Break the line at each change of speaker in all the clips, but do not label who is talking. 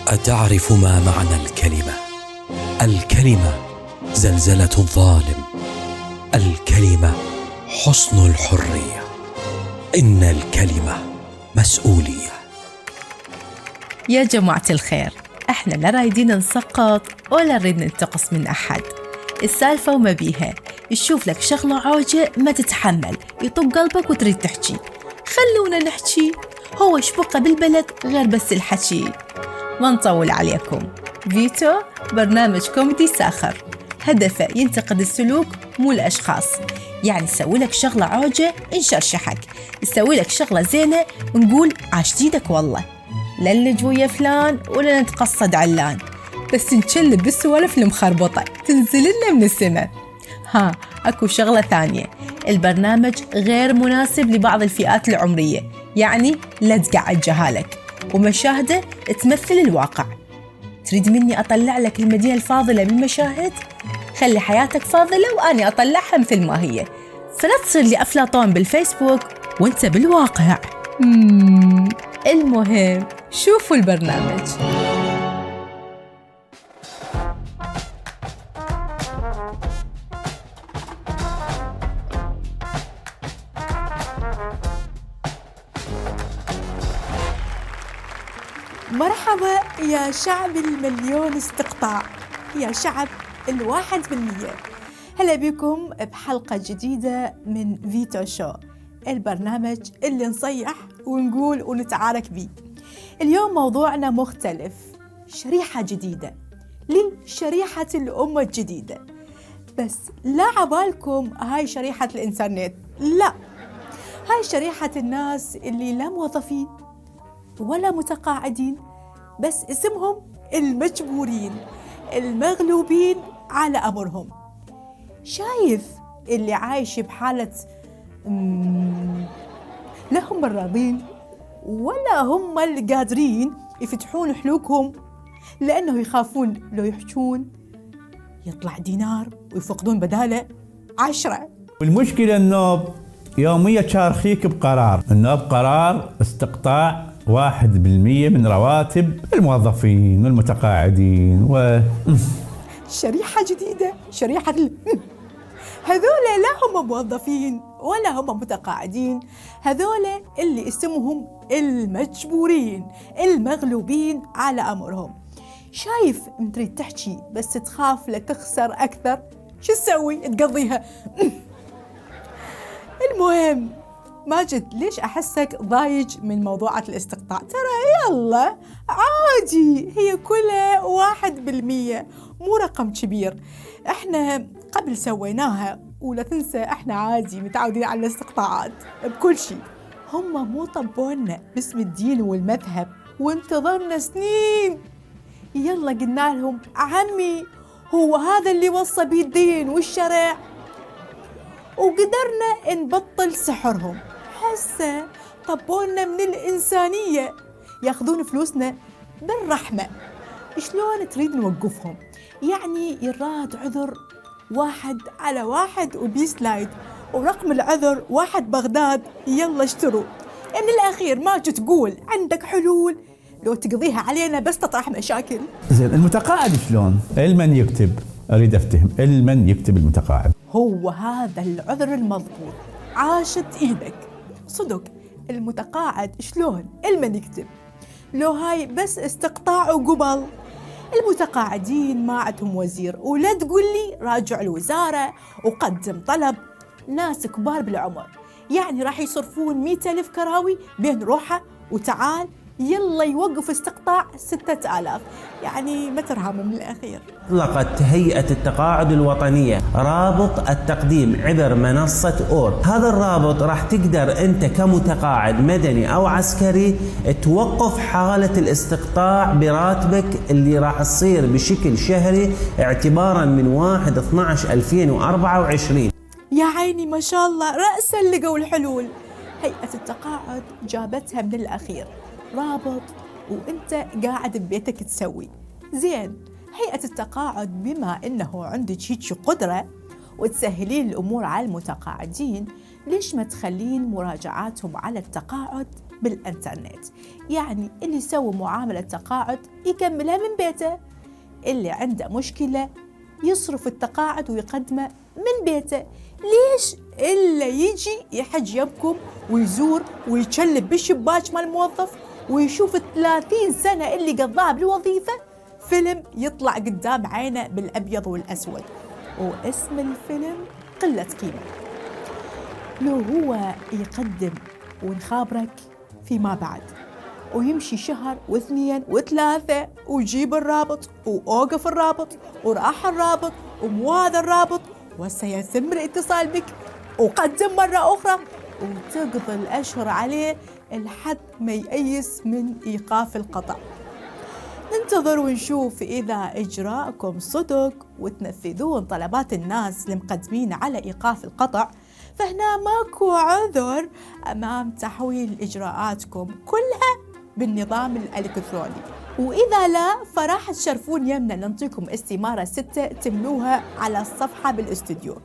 أتعرف ما معنى الكلمة؟ الكلمة زلزلة الظالم، الكلمة حصن الحرية، إن الكلمة مسؤولية.
يا جماعة الخير، احنا لا رايدين نسقط ولا نريد ننتقص من أحد. السالفة وما بيها يشوف لك شغلة عوجة ما تتحمل يطق قلبك وتريد تحكي. خلونا نحكي، هو شبقة بالبلد غير بس الحكي. ما نطول عليكم. فيتو برنامج كوميدي ساخر، هدفه ينتقد السلوك مو الأشخاص. يعني نسوي لك شغلة عوجة نشرشحك، نسوي لك شغلة زينة نقول عاش جيدك والله، لا نلج ويا فلان ولا نتقصد علان، بس نشلب بالسوالف المخربطة تنزل لنا من السماء. أكو شغلة ثانية، البرنامج غير مناسب لبعض الفئات العمرية، يعني لا تقعد جهالك، ومشاهده تمثل الواقع. تريد مني أطلع لك المدينة الفاضلة بالمشاهد؟ خلي حياتك فاضلة وأني أطلعها مثل ما هي، فلا تصير لي أفلاطون بالفيسبوك وانت بالواقع. المهم شوفوا البرنامج.
مرحبا يا شعب المليون استقطاع، يا شعب 1%. هلا بكم بحلقة جديدة من فيتو شو، البرنامج اللي نصيح ونقول ونتعارك بيه. اليوم موضوعنا مختلف، شريحة جديدة لشريحة الأمة الجديدة. بس لا عبالكم هاي شريحة الإنترنت، لا، هاي شريحة الناس اللي لا موظفين ولا متقاعدين، بس اسمهم المجبورين، المغلوبين على أمرهم. شايف اللي عايش بحالة لا هم الراضين ولا هم اللي قادرين يفتحون حلوقهم، لأنه يخافون لو يحجون يطلع دينار ويفقدون بداله 10.
والمشكلة النوب يوميا شارخيك بقرار، النوب قرار استقطاع 1% من رواتب الموظفين والمتقاعدين
شريحة جديدة، شريحة هذول لا هم موظفين ولا هم متقاعدين، هذول اللي اسمهم المجبورين، المغلوبين على أمرهم. شايف تريد تحكي بس تخاف لتخسر أكثر، شو تسوي؟ تقضيها. المهم ماجد، ليش أحسك ضايج من موضوعات الاستقطاع؟ ترى يلا عادي، هي كلها 1%، مو رقم كبير. احنا قبل سويناها، ولا تنسى احنا عادي متعودين على الاستقطاعات بكل شيء. هم مو طبونا باسم الدين والمذهب وانتظرنا سنين. يلا قلنا لهم عمي هو هذا اللي وصى بيه الدين والشرع، وقدرنا نبطل سحرهم. هسه طبونا من الإنسانية، ياخذون فلوسنا بالرحمة. شلون تريد نوقفهم؟ يعني يراد عذر 1 على 1 وبيسلايد، ورقم العذر 1 بغداد، يلا اشتروا. من الأخير ما تقول عندك حلول لو تقضيها علينا بس تطرح مشاكل.
زين، المتقاعد شلون؟ المن يكتب؟ أريد أفتهم، المن يكتب المتقاعد؟
هو هذا العذر المضبوط، عاشت إيدك صدق. المتقاعد شلون المن يكتب؟ لو هاي بس استقطاع وقبل. المتقاعدين ما عندهم وزير، ولا تقول لي راجع الوزارة وقدم طلب. ناس كبار بالعمر، يعني راح يصرفون 100,000 كراوي بين روحه وتعال يلا يوقف استقطاع 6,000، يعني ما ترهم من الأخير.
أطلقت هيئة التقاعد الوطنية رابط التقديم عبر منصة أور. هذا الرابط راح تقدر أنت كمتقاعد مدني أو عسكري توقف حالة الاستقطاع براتبك اللي راح تصير بشكل شهري اعتبارا من 1/12/2024.
يا عيني ما شاء الله، رأسا لقوا الحلول. هيئة التقاعد جابتها من الأخير، رابط وانت قاعد ببيتك تسوي. زين، هيئة التقاعد بما انه عندك هيك قدرة وتسهلين الامور على المتقاعدين، ليش ما تخلين مراجعاتهم على التقاعد بالإنترنت. يعني اللي يسوي معاملة تقاعد يكملها من بيته، اللي عنده مشكلة يصرف التقاعد ويقدمه من بيته. ليش إلا يجي يحج يمكم ويزور ويشلب بالشباك مال الموظف ويشوف 30 سنة اللي قضاها بالوظيفة فيلم يطلع قدام عينه بالأبيض والأسود، واسم الفيلم قلة قيمة. لو هو يقدم ونخابرك فيما بعد ويمشي شهر واثنين وثلاثة ويجيب الرابط وأوقف الرابط وراح الرابط ومو هذا الرابط وسيتم الاتصال بك وقدم مرة أخرى وتقضي الأشهر عليه لحد ما يأيس من إيقاف القطع. ننتظر ونشوف إذا إجراءكم صدق وتنفذون طلبات الناس المقدمين على إيقاف القطع، فهنا ماكو عذر أمام تحويل إجراءاتكم كلها بالنظام الإلكتروني. وإذا لا فراح تشرفون يمنا ننطيكم استمارة 6 تملوها على الصفحة بالاستوديو.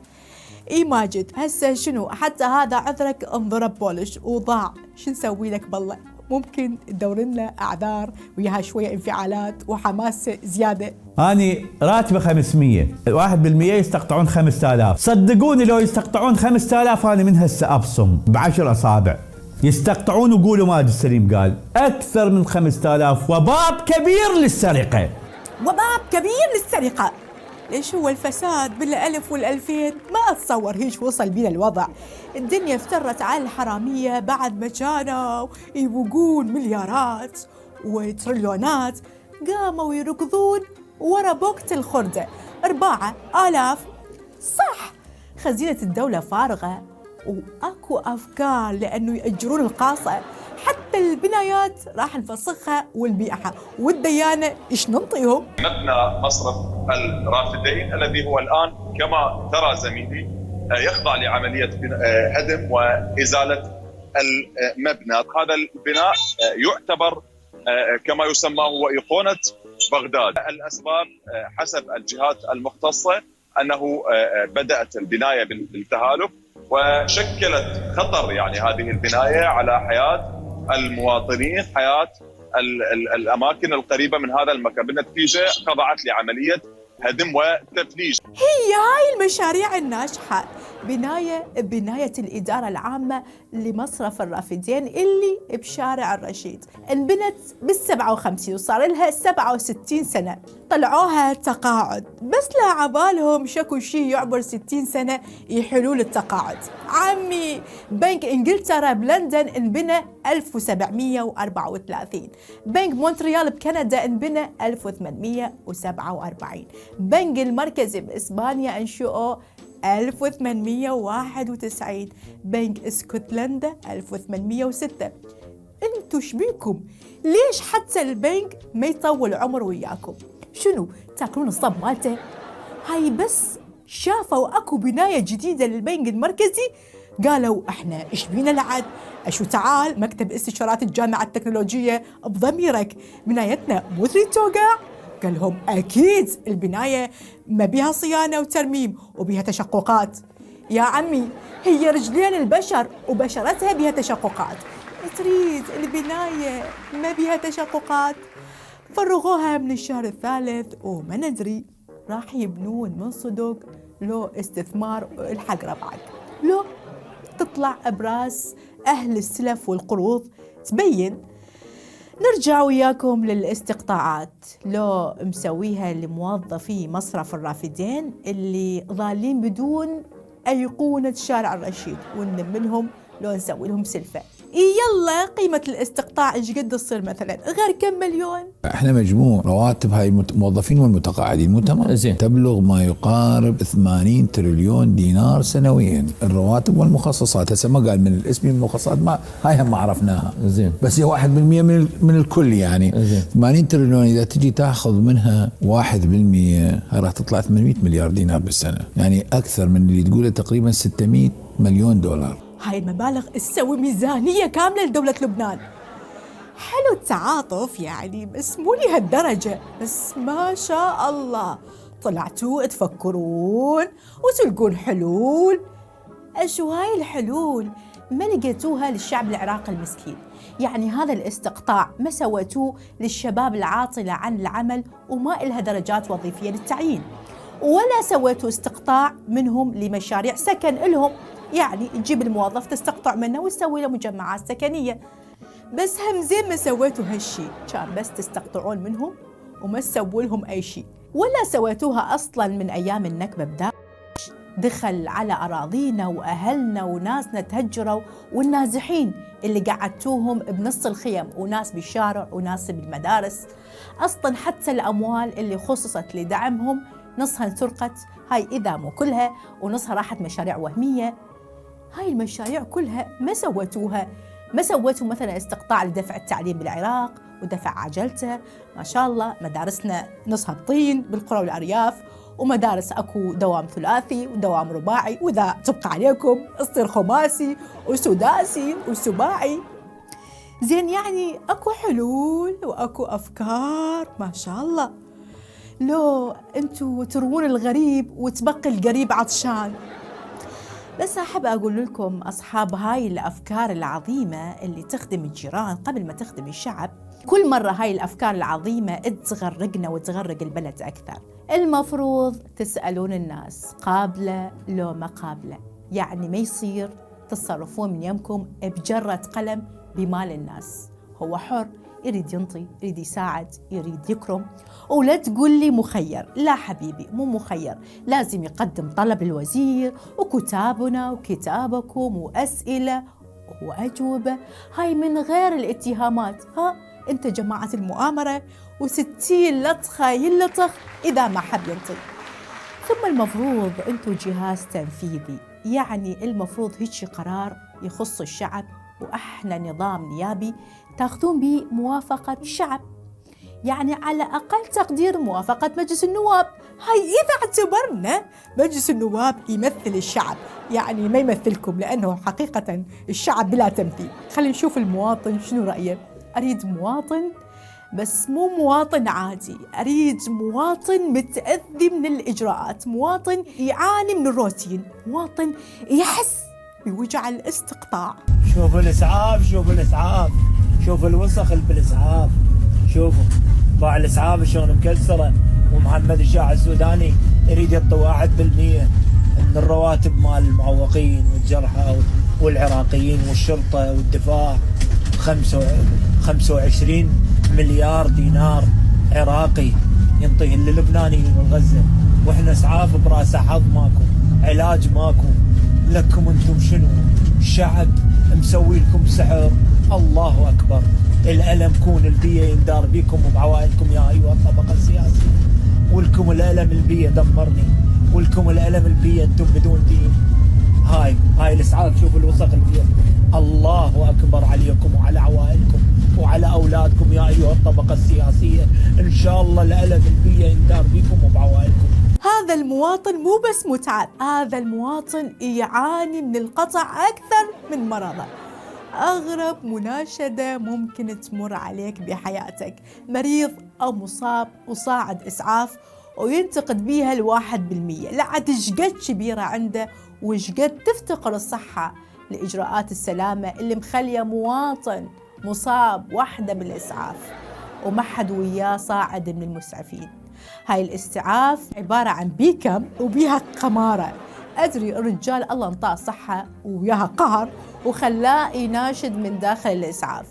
إي ماجد هسه شنو حتى هذا عذرك انضرب بولش وضاع، شو نسوي لك بالله؟ ممكن تدور لنا أعذار وياها شوية انفعالات وحماس زيادة.
أني راتبه 500، 1% يستقطعون 5000. صدقوني لو يستقطعون 5000 أنا من هسه أبصم ب10 أصابع. يستقطعون ويقولوا ماجد سليم قال أكثر من 5000، وباب كبير للسرقة.
وباب كبير للسرقة. ليش هو الفساد بالألف والألفين ما أتصور هيش وصل بينا الوضع. الدنيا افترت على الحرامية بعد ما كانوا يبقون مليارات وتريليونات، قاموا يركضون ورا بوكة الخردة 4000. صح خزينة الدولة فارغة وأكو أفكار لأنه يأجرون القاصة، حتى البنايات راح نفسخها ونبيعها، والديانة إيش ننطيهم؟
مبنى مصرف الرافدين الذي هو الآن كما ترى زميلي يخضع لعملية هدم وإزالة المبنى. هذا البناء يعتبر كما يسمى هو إيقونة بغداد. الأسباب حسب الجهات المختصة أنه بدأت البناية بالتهالك وشكلت خطر يعني هذه البناية على حياة المواطنين، حياة الأماكن القريبة من هذا المكان. بالنتيجة خضعت لعملية هدم وتفليج.
هي هاي المشاريع الناجحة، بناية الإدارة العامة لمصرف الرافدين اللي بشارع الرشيد انبنت بال57 وصار لها 67 سنة. طلعوها تقاعد بس لا عبالهم شكو شي يعبر 60 سنة يحلول التقاعد. عمي بنك إنجلترا بلندن انبنى 1734، بنك مونتريال بكندا انبنى 1847، بنك المركزي بإسبانيا انشؤوا 1891، بنك اسكتلندا 1806. انتو شبيكم؟ ليش حتى البنك ما يطول عمر وياكم؟ شنو تاكلون الصب مالته؟ هاي بس شافوا اكو بناية جديدة للبنك المركزي قالوا احنا ايش بينا العد؟ اشو تعال مكتب استشارات الجامعة التكنولوجية بضميرك بنايتنا مو تريد توقع؟ قال لهم أكيد البناية ما بيها صيانة وترميم وبيها تشققات. يا عمي هي رجلين البشر وبشرتها بيها تشققات، تريد البناية ما بيها تشققات؟ فرغوها من الشهر الثالث وما ندري راح يبنون من صدق لو استثمار الحق ربعك، لو تطلع أبراس أهل السلف والقروض تبين. نرجع وياكم للاستقطاعات، لو مسويها لموظفي مصرف الرافدين اللي ظالين بدون أيقونة شارع الرشيد ونلملهم لو نسوي لهم سلفة. يلا قيمة الاستقطاع ايش قد تصير مثلا؟ غير كم مليون؟
احنا مجموع رواتب هاي الموظفين والمتقاعدين مو تمام؟ زين تبلغ ما يقارب 80 تريليون دينار سنويا. الرواتب والمخصصات هسه ما قال من الاسم المخصصات ما هاي هم ما عرفناها. زين بس هي 1% من الكل يعني. زين 80 تريليون اذا تجي تاخذ منها 1% هاي راح تطلع 800 مليار دينار بالسنة، يعني اكثر من اللي تقوله تقريبا 600 مليون دولار.
هاي المبالغ تسوي ميزانية كاملة لدولة لبنان. حلو التعاطف يعني بس مو لهالدرجة، بس ما شاء الله طلعتوا تفكرون وتلقون حلول. أشو هاي الحلول؟ ما لقيتوها للشعب العراقي المسكين يعني هذا الاستقطاع ما سويتوه للشباب العاطلة عن العمل وما إلها درجات وظيفية للتعيين، ولا سويتوا استقطاع منهم لمشاريع سكن إلهم، يعني تجيب الموظف تستقطع منه وتسوي له مجمعات سكنية. بس هم زين ما سويتوا هالشي، كان بس تستقطعون منهم وما تسووا لهم أي شيء. ولا سويتوها أصلاً من أيام النكبة بداعش دخل على أراضينا وأهلنا وناسنا تهجروا، والنازحين اللي قعدتوهم بنص الخيم، وناس بالشارع وناس بالمدارس. أصلاً حتى الأموال اللي خصصت لدعمهم نصها انسرقت، هاي إذا مو كلها، ونصها راحت مشاريع وهمية. هاي المشاريع كلها ما سويتوها. ما سويتوا مثلا استقطاع لدفع التعليم بالعراق ودفع عجلته. ما شاء الله مدارسنا نصها بطين بالقرى والأرياف، ومدارس أكو دوام ثلاثي ودوام رباعي، وإذا تبقى عليكم تصير خماسي وسداسي وسباعي. زين يعني أكو حلول وأكو أفكار ما شاء الله. لو أنتوا تروون الغريب وتبقي القريب عطشان. بس أحب أقول لكم أصحاب هاي الأفكار العظيمة اللي تخدم الجيران قبل ما تخدم الشعب، كل مرة هاي الأفكار العظيمة تغرقنا وتغرق البلد أكثر. المفروض تسألون الناس قابلة لو ما قابلة، يعني ما يصير تتصرفون من يمكم بجرة قلم بمال الناس. هو حر، يريد ينطي، يريد يساعد، يريد يكرم. ولا تقول لي مخير، لا حبيبي مو مخير، لازم يقدم طلب الوزير وكتابنا وكتابكم وأسئلة وأجوبة، هاي من غير الاتهامات. ها انت جماعة المؤامرة و60 لطخة يلطخ إذا ما حب ينطي. ثم المفروض انتو جهاز تنفيذي، يعني المفروض هيك قرار يخص الشعب وإحنا نظام نيابي تاخذون به موافقة الشعب، يعني على أقل تقدير موافقة مجلس النواب. هاي إذا اعتبرنا مجلس النواب يمثل الشعب، يعني ما يمثلكم، لأنه حقيقة الشعب بلا تمثيل. خلينا نشوف المواطن شنو رأيه. أريد مواطن، بس مو مواطن عادي، أريد مواطن متأذي من الإجراءات، مواطن يعاني من الروتين، مواطن يحس بوجع الاستقطاع.
شوفوا الإسعاف، شوفوا الإسعاف، شوفوا الوسخ اللي بالإسعاف، شوفوا باع الإسعاف شلون مكسرة. ومحمد الشاع السوداني يريد يعطي 1% من الرواتب مال المعوقين والجرحى والعراقيين والشرطة والدفاع. 25 مليار دينار عراقي ينطيه للبنانيين والغزة، واحنا اسعاف براس حظ ماكو، علاج ماكو. لكم انتم شنو؟ الشعب مسوي لكم سحر. الله اكبر. الالم كون البيئة يندار بيكم وبعوائلكم يا ايها الطبقة السياسية، ولكم الالم البيئة دمرني، ولكم الالم البيئة انتم بدون دين. هاي الاسعاف، شوفوا الوسخ اللي فيها. الله اكبر عليكم وعلى عوائلكم وعلى اولادكم يا ايها الطبقة السياسية. ان شاء الله الالم البيئة يندار بيكم وبعوائلكم.
هذا المواطن مو بس متعب، هذا المواطن يعاني من القطع أكثر من مرضه. أغرب مناشدة ممكن تمر عليك بحياتك، مريض أو مصاب وصاعد إسعاف وينتقد بيها 1%، لا عاد شقد كبيرة عنده وشقد تفتقر الصحة لإجراءات السلامة اللي مخلية مواطن مصاب وحده بالإسعاف وما حد وياه صاعد من المسعفين. هاي الإسعاف عبارة عن بيكم وبيها قمارة. أدري الرجال الله انطاه صحة وياها قهر وخلاه يناشد من داخل الإسعاف.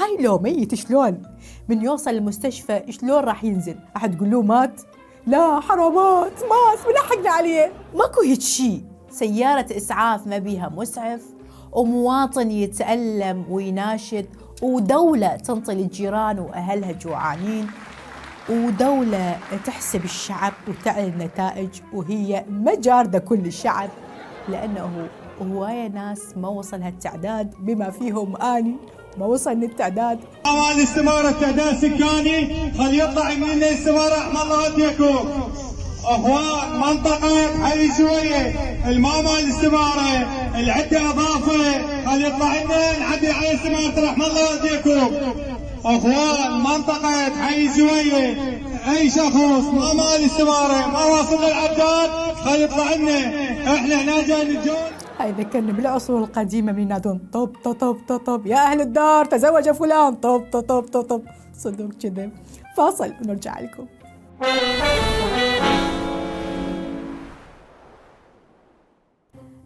هاي لو ميت شلون من يوصل المستشفى شلون راح ينزل؟ راح تقول له مات؟ لا حرامات مات بنحقنا عليه. ماكو هيك شي. سيارة إسعاف ما بيها مسعف ومواطن يتألم ويناشد، ودولة تنطي للجيران وأهلها جوعانين، ودولة تحسب الشعب وتعلن نتائج وهي ما جاردة كل الشعب، لأنه هواية ناس ما وصل هالتعداد بما فيهم آني ما وصل للتعداد.
مال استمارة تعداد سكاني خل يطلع من الاستمارة احنا الله وديكم. اخوان منطقة حي شوية الماء مال الاستمارة العدة اضافة خل يطلع لنا نعدي على استمارة رحمة الله وديكم. اخوان منطقة حي شوية اي شخص ما مال استمارة ما واصل للعداد خل يطلع لنا، احنا هنا جاي نتجول.
هاي ذكرني بالعصور القديمة من ينادون طب طب طب طب يا أهل الدار تزوج فلان طب طب طب طب. صدق كذا. فاصل ونرجع لكم.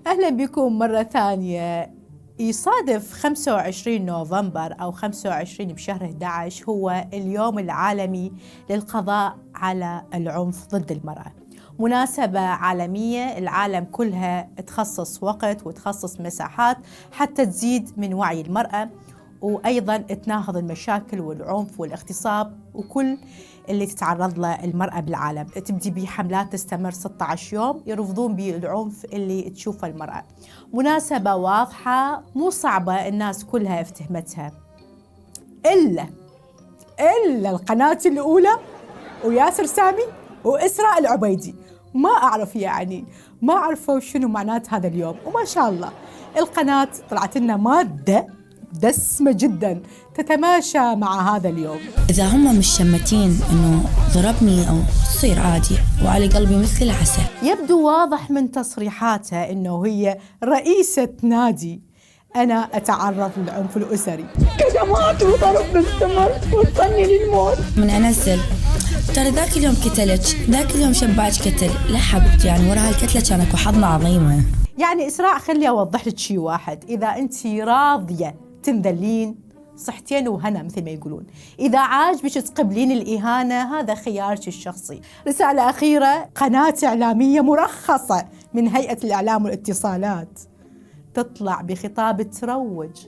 أهلا بكم مرة ثانية. يصادف 25 نوفمبر أو 25 بشهر 11 هو اليوم العالمي للقضاء على العنف ضد المرأة. مناسبة عالمية العالم كلها تخصص وقت وتخصص مساحات حتى تزيد من وعي المرأة، وأيضاً تناهض المشاكل والعنف والاغتصاب وكل اللي تتعرض له المرأة بالعالم. تبدي بحملات تستمر 16 يوم يرفضون به العنف اللي تشوفه المرأة. مناسبة واضحة مو صعبة، الناس كلها افتهمتها إلا القناة الأولى وياسر سامي وإسراء العبيدي. ما أعرف يعني ما عرفوا شنو معنات هذا اليوم، وما شاء الله القناة طلعت لنا مادة دسمة جدا تتماشى مع هذا اليوم.
إذا هم مش شمتين إنه ضربني أو تصير عادي وعلى قلبي مثل العسل.
يبدو واضح من تصريحاتها إنه هي رئيسة نادي أنا أتعرض للعنف الأسري.
كدمات وضرب مستمر وصلني للموت.
من أنزل ترى ذاك اليوم قتلك، ذاك اليوم شباك قتل. لا حبيبتي، يعني ورا هالقتلة كان اكو حضنة عظيمة.
يعني إسراء خلي أوضح لك شيء واحد، إذا أنت راضية تنذلين صحتين وهنا مثل ما يقولون، إذا عاجبك تقبلين الإهانة هذا خيارك الشخصي. رسالة أخيرة، قناة إعلامية مرخصة من هيئة الإعلام والاتصالات تطلع بخطاب تروج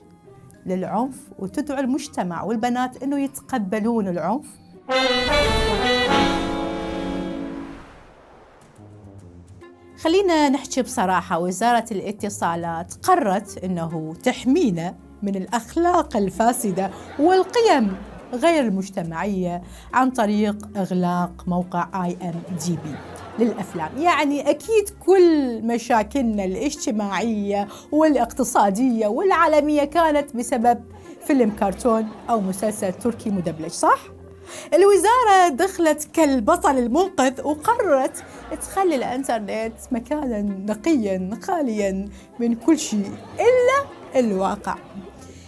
للعنف وتدعو المجتمع والبنات إنه يتقبلون العنف. خلينا نحكي بصراحة، وزارة الاتصالات قررت أنه تحمينا من الأخلاق الفاسدة والقيم غير المجتمعية عن طريق إغلاق موقع IMDb للأفلام. يعني أكيد كل مشاكلنا الاجتماعية والاقتصادية والعالمية كانت بسبب فيلم كرتون أو مسلسل تركي مدبلج، صح؟ الوزارة دخلت كالبطل المنقذ وقررت تخلي الانترنت مكانا نقيا خاليا من كل شيء إلا الواقع.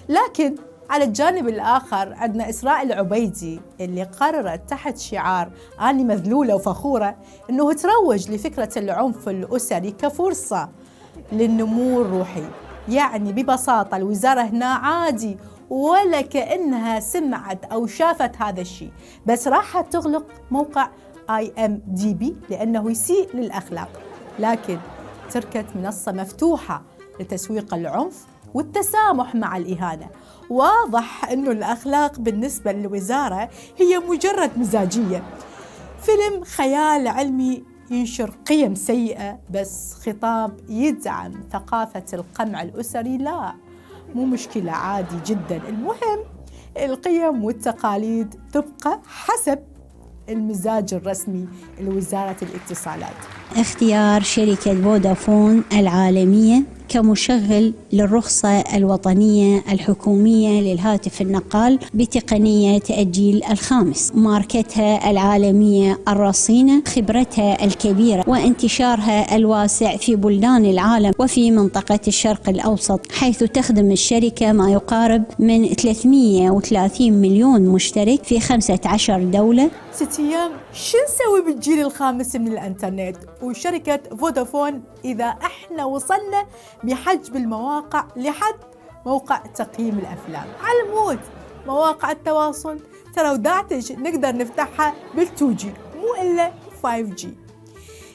لكن على الجانب الآخر عندنا إسراء العبيدي اللي قررت تحت شعار أني مذلولة وفخورة أنه تروج لفكرة العنف الأسري كفرصة للنمو الروحي. يعني ببساطة الوزارة هنا عادي ولا كأنها سمعت أو شافت هذا الشيء، بس راحت تغلق موقع IMDb لأنه يسيء للأخلاق، لكن تركت منصة مفتوحة لتسويق العنف والتسامح مع الإهانة. واضح أنه الأخلاق بالنسبة للوزارة هي مجرد مزاجية، فيلم خيال علمي ينشر قيم سيئة بس خطاب يدعم ثقافة القمع الأسري لا، مو مشكلة عادي جدا. المهم القيم والتقاليد تبقى حسب المزاج الرسمي لوزارة الاتصالات.
اختيار شركة فودافون العالمية كمشغل للرخصة الوطنية الحكومية للهاتف النقال بتقنية الجيل الخامس، ماركتها العالمية الرصينة، خبرتها الكبيرة وانتشارها الواسع في بلدان العالم وفي منطقة الشرق الأوسط، حيث تخدم الشركة ما يقارب من 330 مليون مشترك في 15 دولة.
6 أيام شو نسوي بالجيل الخامس من الانترنت؟ وشركة فودافون إذا احنا وصلنا بحجم المواقع لحد موقع تقييم الأفلام على المود، مواقع التواصل ترى وداعتج نقدر نفتحها بال2G مو إلا 5G.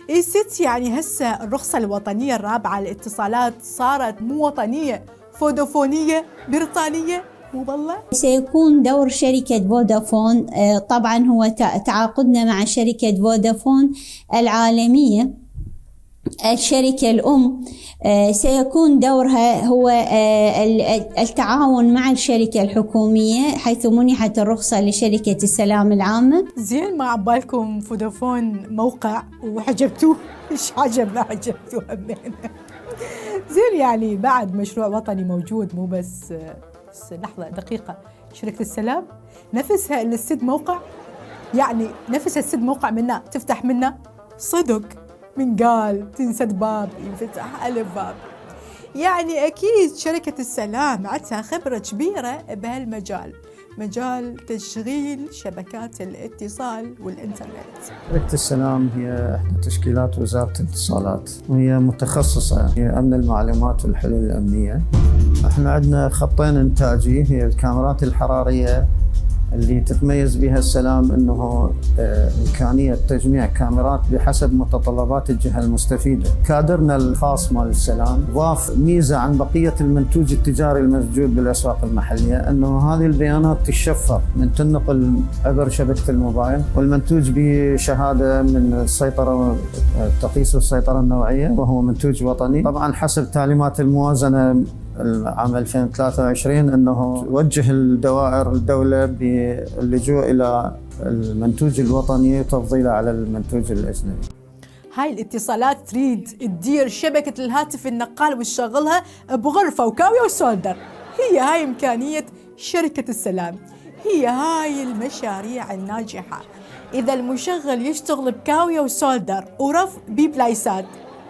الست يعني هسه الرخصة الوطنية الرابعة للاتصالات صارت مو وطنية، فودافونية بريطانية. مو بالله
سيكون دور شركة فودافون طبعا هو تعاقدنا مع شركة فودافون العالمية الشركة الأم، سيكون دورها هو التعاون مع الشركة الحكومية حيث منحت الرخصة لشركة السلام العامة.
زين ما عبالكم فودافون موقع وحجبتوه؟ إيش عجبنا حجبتوه همين. زين يعني بعد مشروع وطني موجود، مو بس لحظة دقيقة، شركة السلام نفسها اللي السد موقع، يعني نفسها السد موقع منا تفتح منا صدق من قال تنسد باب ينفتح ألف باب. يعني أكيد شركة السلام عندها خبرة كبيرة بهالمجال، مجال تشغيل شبكات الاتصال والإنترنت.
شركة السلام هي إحدى تشكيلات وزارة الاتصالات، وهي متخصصة في أمن المعلومات والحلول الأمنية. احنا عندنا خطين إنتاجي، هي الكاميرات الحرارية اللي تتميز بها السلام انه امكانيه تجميع كاميرات بحسب متطلبات الجهه المستفيده. كادرنا الخاص مال السلام ضاف ميزه عن بقيه المنتوج التجاري الموجود بالاسواق المحليه، انه هذه البيانات تشفر من تنقل عبر شبكه الموبايل، والمنتوج بشهاده من السيطره تقيس السيطره النوعيه، وهو منتوج وطني طبعا حسب تعليمات الموازنه العام 2023 أنه توجه الدوائر الدولة باللجوء إلى المنتوج الوطني وتفضيله على المنتوج الأجنبي.
هاي الاتصالات تريد تدير شبكة الهاتف النقال وتشغلها بغرفة وكاوية وسولدر، هي هاي إمكانية شركة السلام، هي هاي المشاريع الناجحة. إذا المشغل يشتغل بكاوية وسولدر ورف ببلايسات،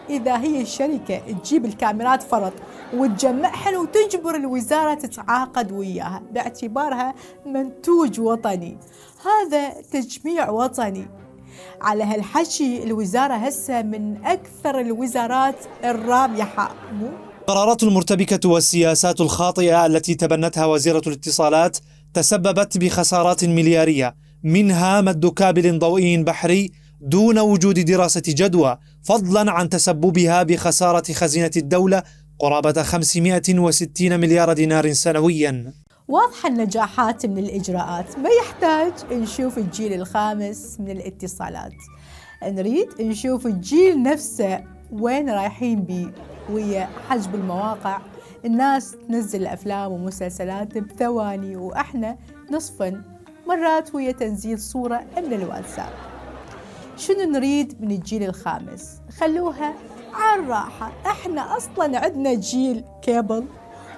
إذا هي الشركة تجيب الكاميرات فرط وتجمعها وتجبر الوزارة تتعاقد وياها باعتبارها منتوج وطني، هذا تجميع وطني. على هالحكي الوزارة هسه من أكثر الوزارات الرابحة.
القرارات المرتبكة والسياسات الخاطئة التي تبنتها وزيرة الاتصالات تسببت بخسارات مليارية، منها مد كابل ضوئي بحري دون وجود دراسة جدوى، فضلا عن تسببها بخسارة خزينة الدولة قرابة 560 مليار دينار سنويا.
واضحة النجاحات من الإجراءات، ما يحتاج نشوف الجيل الخامس من الاتصالات، نريد نشوف الجيل نفسه وين رايحين بيه، ويا حجب المواقع. الناس تنزل أفلام ومسلسلات بثواني وإحنا نصفن، مرات ويا تنزيل صورة من الواتساب. شنو نريد من الجيل الخامس؟ خلوها على الراحة، احنا اصلا عندنا جيل كيبل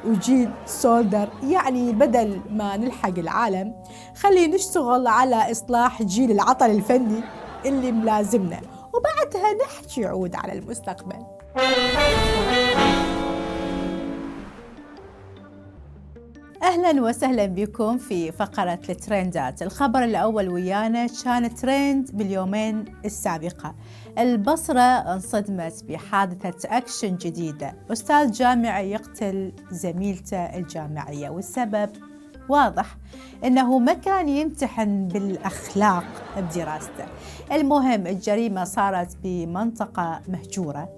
وجيل سولدر، يعني بدل ما نلحق العالم خلينا نشتغل على اصلاح جيل العطل الفني اللي ملازمنا، وبعدها نحكي عود على المستقبل. أهلا وسهلا بكم في فقرة الترندات. الخبر الأول ويانا كان ترند باليومين السابقة. البصرة انصدمت بحادثة أكشن جديدة، أستاذ جامعي يقتل زميلته الجامعية، والسبب واضح أنه ما كان يمتحن بالأخلاق بدراسته. المهم الجريمة صارت بمنطقة مهجورة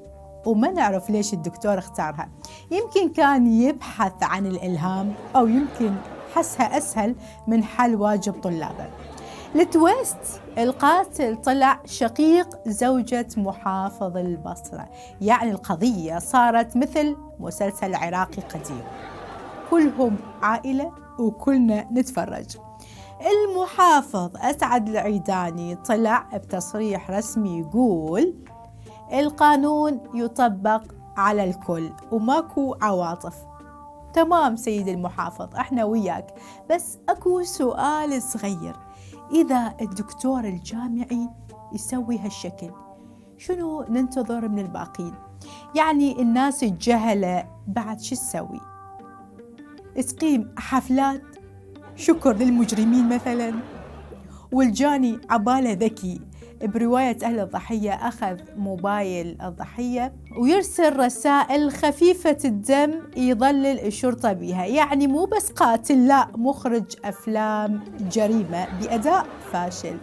وما نعرف ليش الدكتور اختارها، يمكن كان يبحث عن الإلهام أو يمكن حسها أسهل من حل واجب طلابه. التويست القاتل طلع شقيق زوجة محافظ البصرة، يعني القضية صارت مثل مسلسل عراقي قديم، كلهم عائلة وكلنا نتفرج. المحافظ أسعد العيداني طلع بتصريح رسمي يقول القانون يطبق على الكل وماكو عواطف. تمام سيد المحافظ، احنا وياك، بس اكو سؤال صغير، اذا الدكتور الجامعي يسوي هالشكل شنو ننتظر من الباقين؟ يعني الناس الجهلة بعد شو تسوي؟ تقيم حفلات شكر للمجرمين مثلا؟ والجاني عباله ذكي برواية أهل الضحية أخذ موبايل الضحية ويرسل رسائل خفيفة الدم يضلل الشرطة بها، يعني مو بس قاتل، لا مخرج أفلام جريمة بأداء فاشل.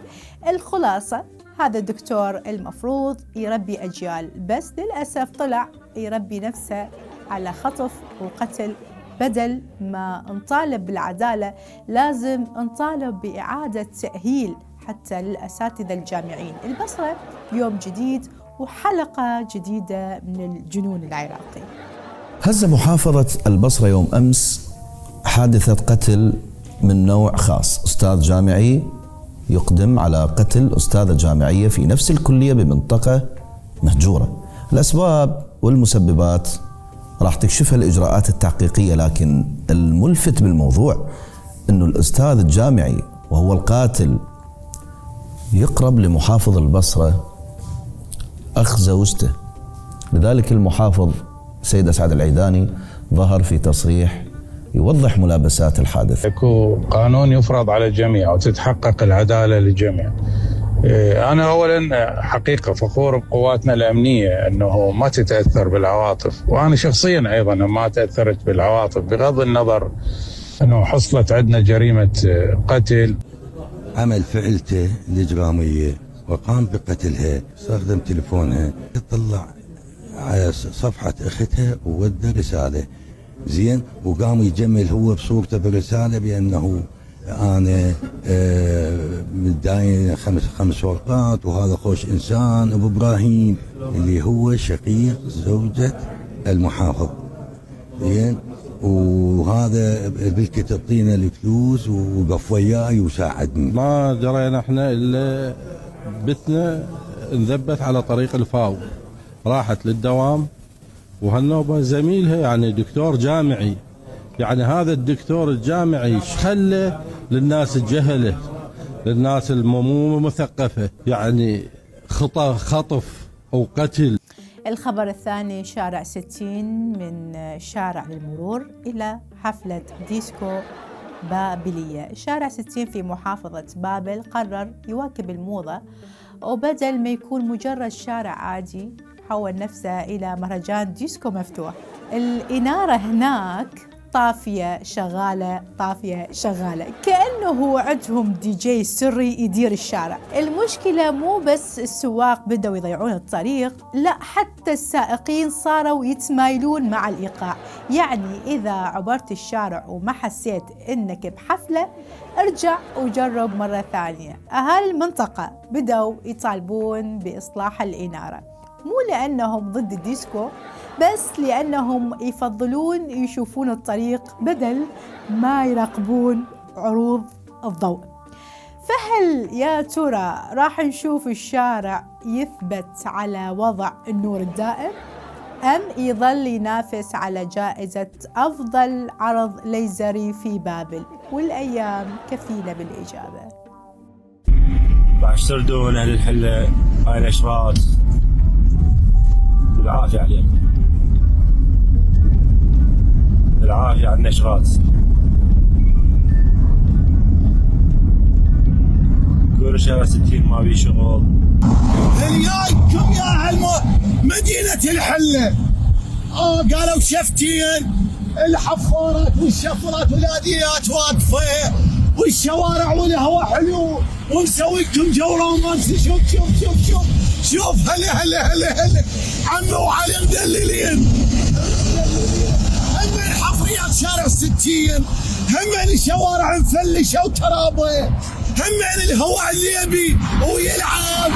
الخلاصة هذا الدكتور المفروض يربي أجيال، بس للأسف طلع يربي نفسه على خطف وقتل. بدل ما نطالب بالعدالة لازم نطالب بإعادة تأهيل حتى للأساتذة الجامعين. البصرة يوم جديد وحلقة جديدة من الجنون العراقي.
هز محافظة البصرة يوم أمس حادثة قتل من نوع خاص، أستاذ جامعي يقدم على قتل أستاذة جامعية في نفس الكلية بمنطقة مهجورة. الأسباب والمسببات راح تكشفها الإجراءات التحقيقية، لكن الملفت بالموضوع أنه الأستاذ الجامعي وهو القاتل يقرب لمحافظ البصرة أخ زوجته، لذلك المحافظ السيد أسعد العيداني ظهر في تصريح يوضح ملابسات الحادث.
يكون قانون يفرض على الجميع وتتحقق العدالة للجميع. أنا أولا حقيقة فخور بقواتنا الأمنية أنه ما تتأثر بالعواطف، وأنا شخصيا أيضا ما تأثرت بالعواطف بغض النظر أنه حصلت عندنا جريمة قتل.
عمل فعلته الإجرامية وقام بقتلها، استخدم تلفونها تطلع على صفحة أختها وودى رسالة زين، وقام يجمل هو بصورته برسالة بأنه أنا متداين 5 ورقات وهذا خوش إنسان أبو إبراهيم اللي هو شقيق زوجة المحافظ زين، وهذا بالك تعطينا الفلوس وقف وياي وساعدني.
ما درينا احنا الا بثنا انذبت على طريق الفاو، راحت للدوام وهالنوبه زميلها يعني دكتور جامعي، يعني هذا الدكتور الجامعي ايش خلى للناس الجهله، للناس المو مثقفه، يعني خطف او قتل.
الخبر الثاني، شارع 60 من شارع للمرور إلى حفلة ديسكو بابلية. شارع 60 في محافظة بابل قرر يواكب الموضة، وبدل ما يكون مجرد شارع عادي حول نفسه إلى مهرجان ديسكو مفتوح. الإنارة هناك طافية شغالة طافية شغالة، كأنه عندهم دي جي سري يدير الشارع. المشكلة مو بس السواق بدأوا يضيعون الطريق، لا حتى السائقين صاروا يتمايلون مع الإيقاع. يعني إذا عبرت الشارع وما حسيت إنك بحفلة، ارجع وجرب مرة ثانية. أهالي المنطقة بدأوا يطالبون بإصلاح الإنارة، مو لأنهم ضد الديسكو، بس لأنهم يفضلون يشوفون الطريق بدل ما يراقبون عروض الضوء. فهل يا ترى راح نشوف الشارع يثبت على وضع النور الدائم، أم يظل ينافس على جائزة أفضل عرض ليزري في بابل؟ والأيام كفيلة بالإجابة.
راح يسردون أهل الحلة هاي الأشراط بالعافية عليهم، بالعافية على النشرات. كل شارع 60 ما بيه شغل.
اليايكم يا أهل مدينة الحلة قالوا شفتين، الحفارات والشفرات والاديات واقفة والشوارع والهواء حلو ومسويكم جو رومانسي. شوف هلا عمو وعلي مدللين. هم الحفريات شارع 60، هم الشوارع مفلشة وترابة، هم الهواء اللي يبي ويلعب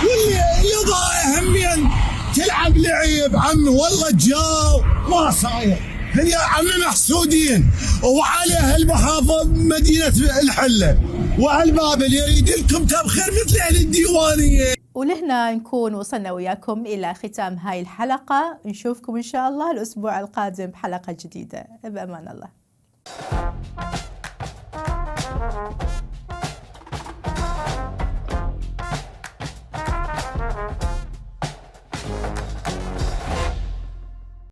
واللي ضايع همين تلعب لعيب. عمي والله الجو ما صاير، هي عمي محسودين. وعلى هالمحافظ مدينة الحلة وأهل بابل يريد لكم تبخير مثل أهل الديوانية.
ولهنا نكون وصلنا وياكم إلى ختام هاي الحلقة. نشوفكم إن شاء الله الأسبوع القادم بحلقة جديدة. بأمان الله.